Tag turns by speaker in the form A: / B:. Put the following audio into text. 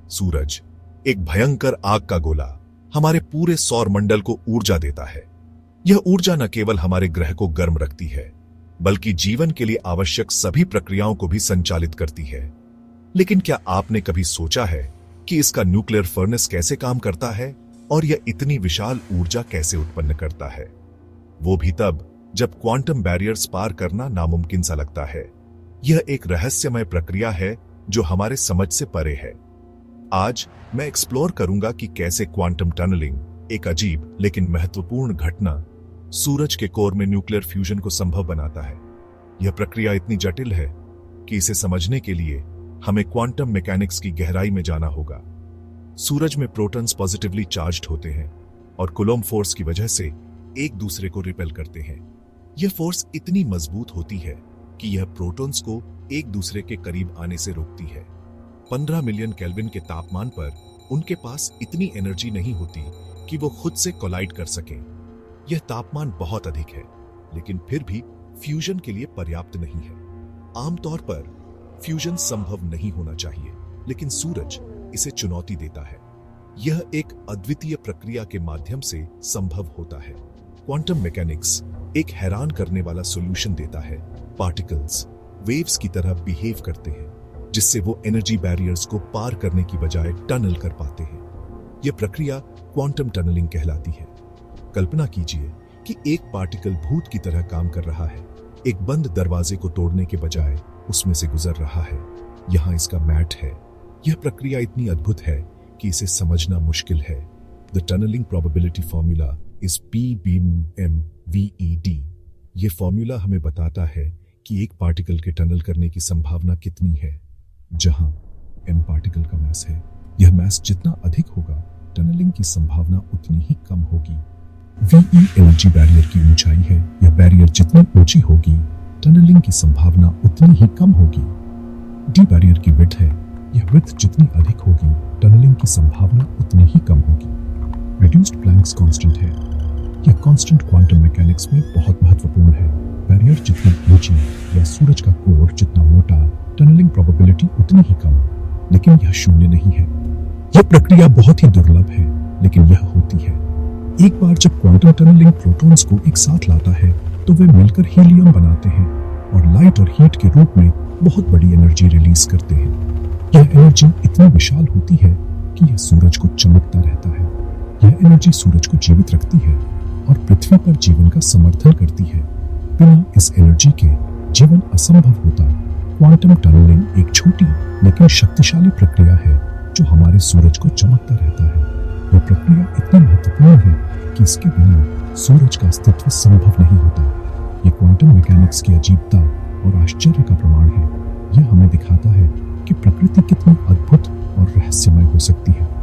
A: सूरज, एक भयंकर आग का गोला, हमारे पूरे सौर मंडल को ऊर्जा देता है। यह ऊर्जा न केवल हमारे ग्रह को गर्म रखती है, बल्कि जीवन के लिए आवश्यक सभी प्रक्रियाओं को भी संचालित करती है। लेकिन क्या आपने कभी सोचा है कि इसका न्यूक्लियर फर्नेस कैसे काम करता है और यह इतनी विशाल ऊर्जा कैसे उत्पन्न करता है? वो भी तब जब क्वांटम बैरियर्स पार करना नामुमकिन सा लगता है। यह एक रहस्यमय प्रक्रिया है जो हमारे समझ से परे है। आज मैं एक्सप्लोर करूंगा कि कैसे क्वांटम टनलिंग, एक अजीब लेकिन महत्वपूर्ण घटना, सूरज के कोर में न्यूक्लियर फ्यूजन को संभव बनाता है। यह प्रक्रिया इतनी जटिल है कि इसे समझने के लिए हमें क्वांटम मैकेनिक्स की गहराई में जाना होगा। सूरज में प्रोटॉन्स पॉजिटिवली चार्ज्ड होते हैं और कूलॉम्ब फोर्स की वजह से एक दूसरे को रिपेल करते हैं। यह फोर्स इतनी मजबूत होती है कि यह प्रोटॉन्स को एक दूसरे के करीब आने से रोकती है। 15 मिलियन केल्विन के तापमान पर उनके पास इतनी एनर्जी नहीं होती कि वो खुद से कोलाइड कर सकें। यह तापमान बहुत अधिक है, लेकिन फिर भी फ्यूजन के लिए पर्याप्त नहीं है। आमतौर पर फ्यूजन संभव नहीं होना चाहिए, लेकिन सूरज इसे चुनौती देता है। यह एक अद्वितीय प्रक्रिया के माध्यम से संभव होता है। क्वांटम मैकेनिक्स एक हैरान करने वाला सॉल्यूशन देता है। पार्टिकल्स वेव्स की तरह बिहेव करते हैं, जिससे वो एनर्जी बैरियर्स को पार करने की बजाय टनल कर पाते हैं। यह प्रक्रिया क्वांटम टनलिंग कहलाती है। कल्पना कीजिए कि एक पार्टिकल भूत की तरह काम कर रहा है, एक बंद दरवाजे को तोड़ने के बजाय उसमें से गुजर रहा है। यहां इसका मैट है। यह प्रक्रिया इतनी अद्भुत है कि इसे समझना मुश्किल है। The tunneling probability formula is PBMVED। यह फॉर्मूला हमें बताता है कि एक पार्टिकल के टनल करने की संभावना कितनी है। जहां m पार्टिकल का मास है, यह मास जितना अधिक होगा, टनलिंग की संभावना उतनी ही कम होगी। VE एनर्जी बैरियर की ऊंचाई है। यह बैरियर जितनी ऊंची होगी, टनलिंग की संभावना उतनी ही कम होगी। D बैरियर की विड्थ है। यह विड्थ जितनी अधिक होगी, टनलिंग की संभावना उतनी ही कम होगी। रिड्यूस्ड प्लैंक्स कांस्टेंट है। यह कांस्टेंट क्वांटम मैकेनिक्स में बहुत महत्वपूर्ण है। बैरियर जितनी ऊंची या सूरज का कोर जितना मोटा, टनलिंग प्रोबेबिलिटी उतनी ही कम। लेकिन यह शून्य नहीं है। यह प्रक्रिया बहुत ही दुर्लभ है, लेकिन यह होती है। एक बार जब क्वांटम टनलिंग प्रोटॉन्स को एक साथ लाता है, तो वे मिलकर हीलियम बनाते हैं और लाइट और हीट के रूप में बहुत बड़ी एनर्जी रिलीज करते हैं। यह एनर्जी इतनी विशाल होती है कि यह सूरज को चमकता रहता है। यह एनर्जी सूरज को जीवित रखती है और पृथ्वी पर जीवन का समर्थन करती है। बिना इस एनर्जी के जीवन असंभव होता। क्वांटम टनलिंग एक छोटी लेकिन शक्तिशाली प्रक्रिया है जो हमारे सूरज को चमकता रहता है। यह प्रक्रिया इतनी महत्वपूर्ण है कि इसके बिना सूरज का अस्तित्व संभव नहीं होता। यह क्वांटम मैकेनिक्स की अजीबता और आश्चर्य का प्रमाण है। यह हमें दिखाता है कि प्रकृति कितनी अद्भुत और रहस्यमय हो सकती है।